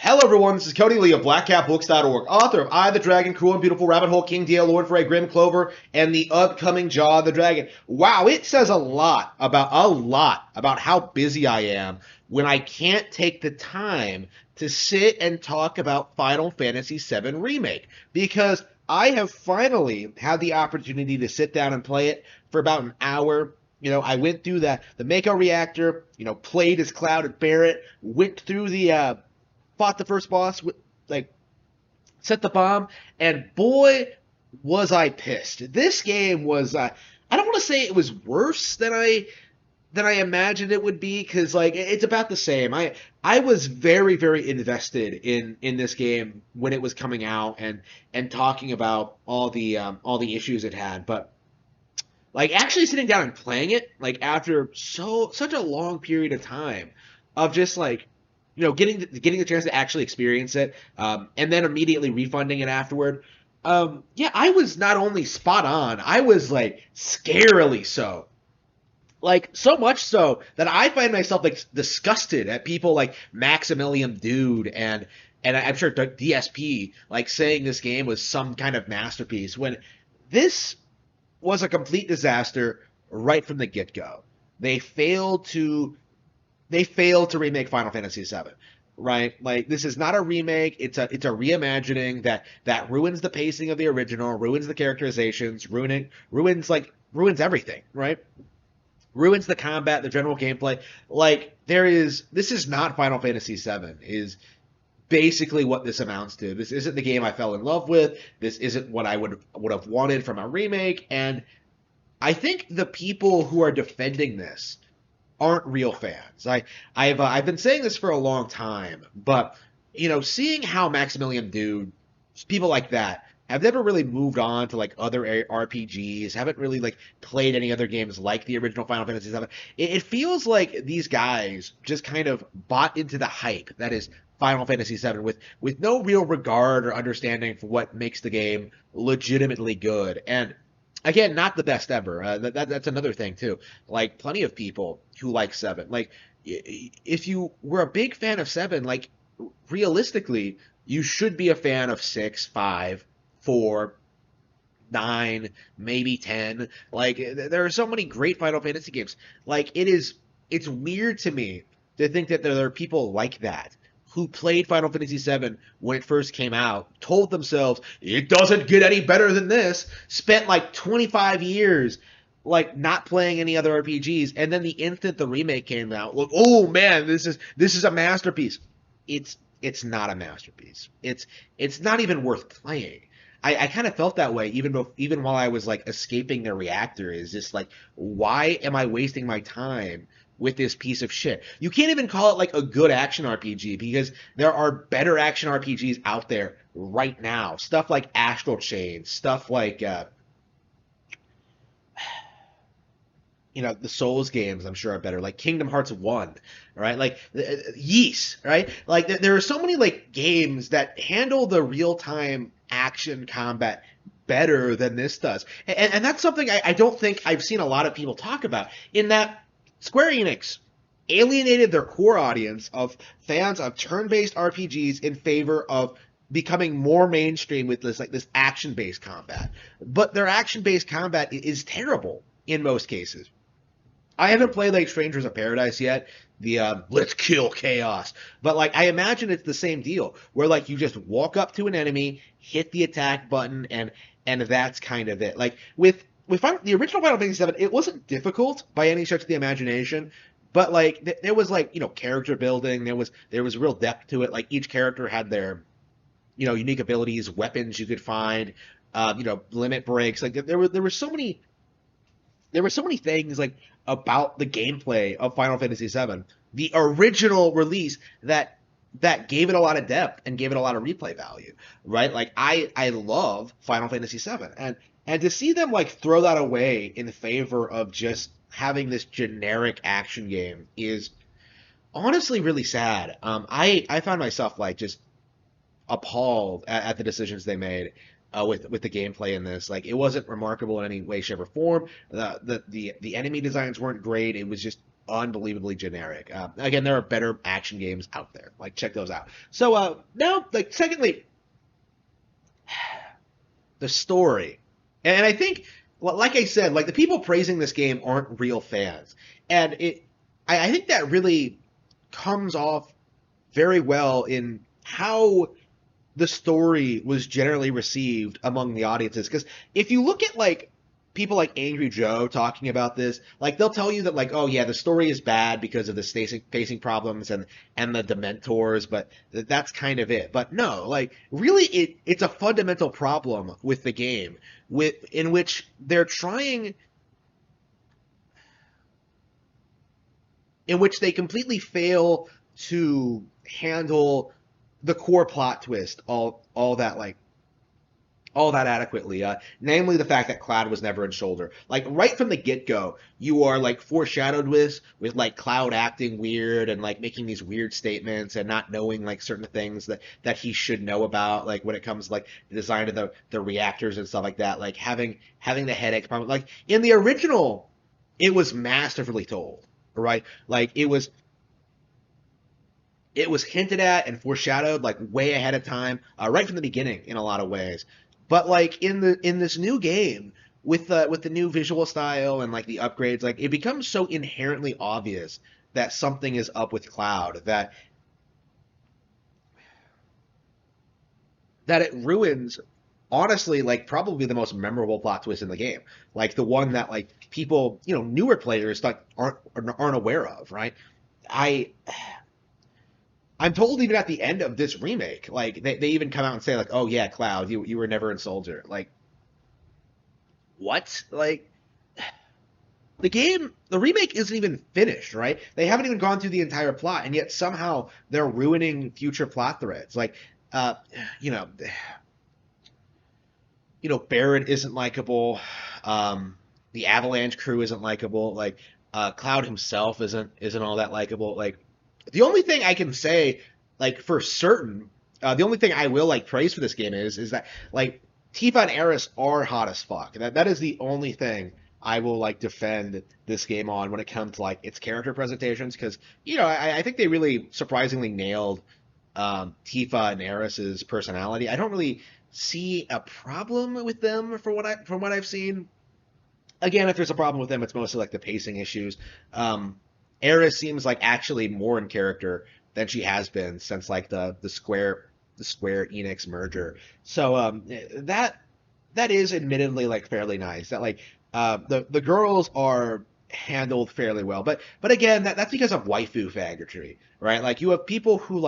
Hello, everyone. This is Cody Lee of BlackCatBooks.org, author of I, the Dragon, Cruel and Beautiful, Rabbit Hole, King Dale, Lord Frey, Grim Clover, and the upcoming Jaw of the Dragon. Wow, it says a lot about how busy I am when I can't take the time to sit and talk about Final Fantasy VII Remake, because I have finally had the opportunity to sit down and play it for about an hour. I went through the Mako reactor, played as Cloud and Barrett, went through fought the first boss, like set the bomb, and boy, was I pissed. This game was, I don't want to say it was worse than I imagined it would be, because it's about the same. I was very, very invested in this game when it was coming out, and talking about all the issues it had, but actually sitting down and playing it, after such a long period of time of just getting the chance to actually experience it, and then immediately refunding it afterward. Yeah, I was not only spot on, I was scarily so. So much so that I find myself disgusted at people like Maximilian Dude and I'm sure DSP saying this game was some kind of masterpiece when this was a complete disaster right from the get-go. They failed to remake Final Fantasy VII, right? This is not a remake; it's a reimagining that ruins the pacing of the original, ruins the characterizations, ruins everything, right? Ruins the combat, the general gameplay. This is not Final Fantasy VII. Is basically what this amounts to. This isn't the game I fell in love with. This isn't what I would have wanted from a remake. And I think the people who are defending this aren't real fans. I've been saying this for a long time, but seeing how Maximilian Dude, people like that, have never really moved on to other RPGs, haven't really played any other games like the original Final Fantasy VII. It feels like these guys just kind of bought into the hype that is Final Fantasy VII with no real regard or understanding for what makes the game legitimately good. And again, not the best ever. That's another thing too. Plenty of people who like Seven. If you were a big fan of Seven, realistically, you should be a fan of 6, 5, 4, 9, maybe 10. There are so many great Final Fantasy games. It's weird to me to think that there are people like that who played Final Fantasy VII when it first came out, told themselves, it doesn't get any better than this, spent 25 years not playing any other RPGs, and then the instant the remake came out, oh man, this is a masterpiece. It's not a masterpiece. It's not even worth playing. I kind of felt that way even while I was escaping the reactor. Is just why am I wasting my time with this piece of shit? You can't even call it a good action RPG, because there are better action RPGs out there right now. Stuff like Astral Chain, stuff the Souls games, I'm sure are better, Kingdom Hearts 1, right? Ys, right? There are so many games that handle the real-time action combat better than this does. And that's something I don't think I've seen a lot of people talk about, in that Square Enix alienated their core audience of fans of turn-based RPGs in favor of becoming more mainstream with this action-based combat. But their action-based combat is terrible in most cases. I haven't played Strangers of Paradise yet, the let's kill chaos, but I imagine it's the same deal, where you just walk up to an enemy, hit the attack button, and that's kind of it. The original Final Fantasy VII, it wasn't difficult by any stretch of the imagination, but there was character building, there was real depth to it. Each character had their unique abilities, weapons you could find, limit breaks. There were so many things about the gameplay of Final Fantasy VII, the original release, that gave it a lot of depth and gave it a lot of replay value, right? I love Final Fantasy VII, and to see them throw that away in favor of just having this generic action game is honestly really sad. I found myself just appalled at the decisions they made with the gameplay in this. It wasn't remarkable in any way, shape, or form. The enemy designs weren't great. It was just unbelievably generic. Again, there are better action games out there. Like, check those out. So now, like, secondly, the story, and I think, like I said, like the people praising this game aren't real fans, and I think that really comes off very well in how the story was generally received among the audiences. Because if you look at like people like Angry Joe talking about this, like they'll tell you that like, oh yeah, the story is bad because of the spacing problems and the Dementors, but that's kind of it. But no, like really, it's a fundamental problem with the game, in which they're trying, in which they completely fail to handle the core plot twist all that like all that adequately. Namely, the fact that Cloud was never in Shoulder. Like right from the get go, you are like foreshadowed with like Cloud acting weird and like making these weird statements and not knowing like certain things that he should know about. Like when it comes to, like the design of the reactors and stuff like that. Like having the headache problem. Like in the original, it was masterfully told. Right? Like it was hinted at and foreshadowed like way ahead of time, right from the beginning in a lot of ways. But like in this new game with the new visual style and like the upgrades, like it becomes so inherently obvious that something is up with Cloud that it ruins, honestly, like probably the most memorable plot twist in the game, like the one that like people, newer players like aren't aware of, right? I I'm told even at the end of this remake, like they even come out and say like, "Oh yeah, Cloud, you were never in Soldier." Like what? Like the remake isn't even finished, right? They haven't even gone through the entire plot, and yet somehow they're ruining future plot threads. Like, uh, you know, Barrett isn't likable. The Avalanche crew isn't likable. Like, Cloud himself isn't all that likable. Like, the only thing I can say, like for certain, the only thing I will like praise for this game is that like Tifa and Eris are hot as fuck. That is the only thing I will like defend this game on when it comes to like its character presentations, because I think they really surprisingly nailed Tifa and Eris's personality. I don't really see a problem with them from what I've seen. Again, if there's a problem with them, it's mostly like the pacing issues. Eris seems like actually more in character than she has been since like the Square Enix merger. So that is admittedly like fairly nice. That like the girls are handled fairly well, but again, that's because of waifu faggotry, right? Like you have people who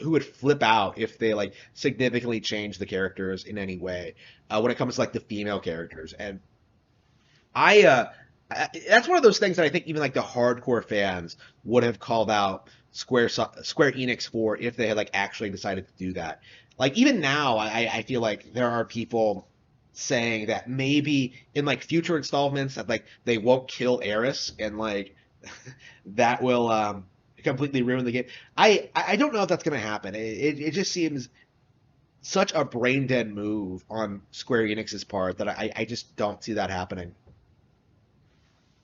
would flip out if they like significantly change the characters in any way, when it comes to like the female characters. And that's one of those things that I think even like the hardcore fans would have called out Square Enix for if they had like actually decided to do that. Like even now, I feel like there are people saying that maybe in like future installments that like they won't kill Eris, and like that will completely ruin the game. I don't know if that's gonna happen. It just seems such a brain dead move on Square Enix's part that I just don't see that happening.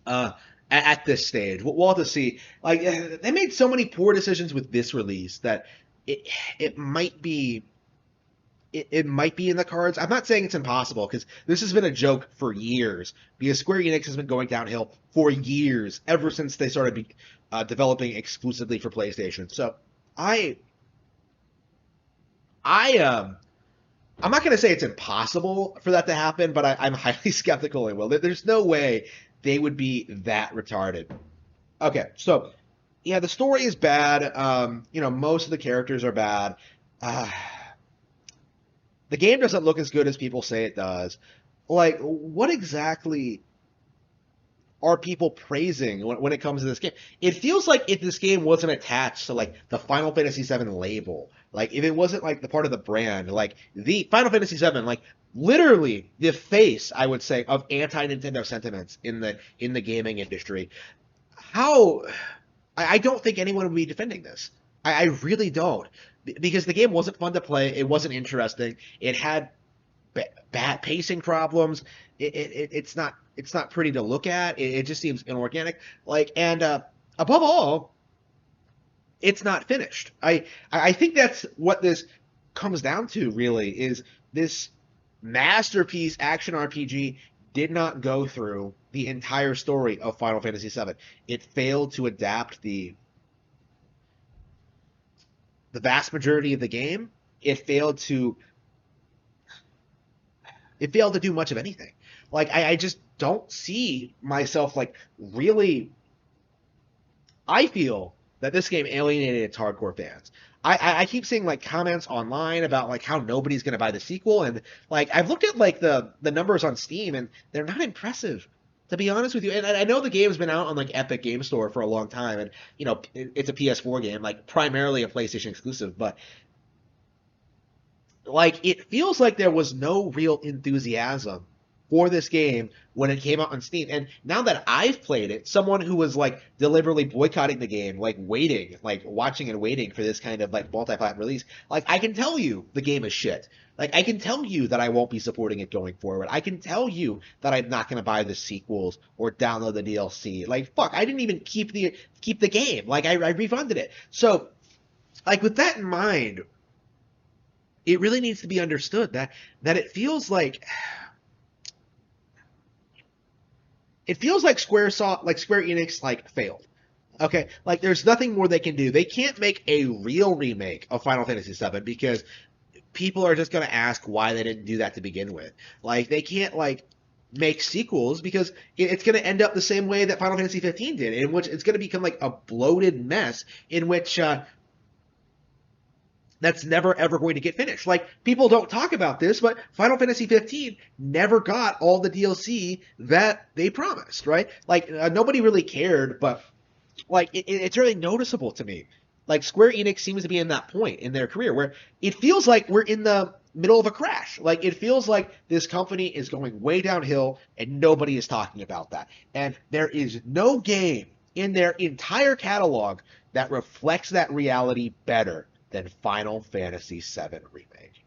uh, at this stage. We'll have to see. Like they made so many poor decisions with this release that it it might be it might be in the cards. I'm not saying it's impossible, because this has been a joke for years. Because Square Enix has been going downhill for years, ever since they started developing exclusively for PlayStation. So I I I'm not going to say it's impossible for that to happen, but I'm highly skeptical it will. There's no way they would be that retarded. Okay, so yeah, the story is bad. Most of the characters are bad. Uh, the game doesn't look as good as people say it does. Like, what exactly are people praising when it comes to this game? It feels like if this game wasn't attached to like the Final Fantasy VII label, like if it wasn't like the part of the brand, like the Final Fantasy VII, like literally the face, I would say, of anti-Nintendo sentiments in the gaming industry. How I don't think anyone would be defending this. I really don't, because the game wasn't fun to play. It wasn't interesting. It had bad pacing problems. It's not pretty to look at. It just seems inorganic. Like, and above all, it's not finished. I think that's what this comes down to. Really, is this masterpiece action RPG did not go through the entire story of Final Fantasy VII. It failed to adapt the vast majority of the game. It failed to do much of anything. Like I just don't see myself like really. I feel that this game alienated its hardcore fans. I keep seeing like comments online about like how nobody's gonna buy the sequel, and like I've looked at like the numbers on Steam, and they're not impressive, to be honest with you. And I know the game's been out on like Epic Game Store for a long time, and you know it's a PS4 game, like primarily a PlayStation exclusive, but like it feels like there was no real enthusiasm for this game when it came out on Steam. And now that I've played it, someone who was like deliberately boycotting the game, like waiting, like watching and waiting for this kind of like multi-platform release, like I can tell you the game is shit. Like I can tell you that I won't be supporting it going forward. I can tell you that I'm not going to buy the sequels or download the DLC. Like fuck, I didn't even keep the game. Like I refunded it. So like with that in mind, it really needs to be understood that it feels like Square Enix like failed. Okay, like there's nothing more they can do. They can't make a real remake of Final Fantasy VII because people are just going to ask why they didn't do that to begin with. Like they can't like make sequels because it's going to end up the same way that Final Fantasy 15 did, in which it's going to become like a bloated mess in which that's never ever going to get finished. Like people don't talk about this, but Final Fantasy 15 never got all the DLC that they promised, right? Like nobody really cared, but like it's really noticeable to me. Like Square Enix seems to be in that point in their career where it feels like we're in the middle of a crash. Like it feels like this company is going way downhill and nobody is talking about that. And there is no game in their entire catalog that reflects that reality better than Final Fantasy VII Remake.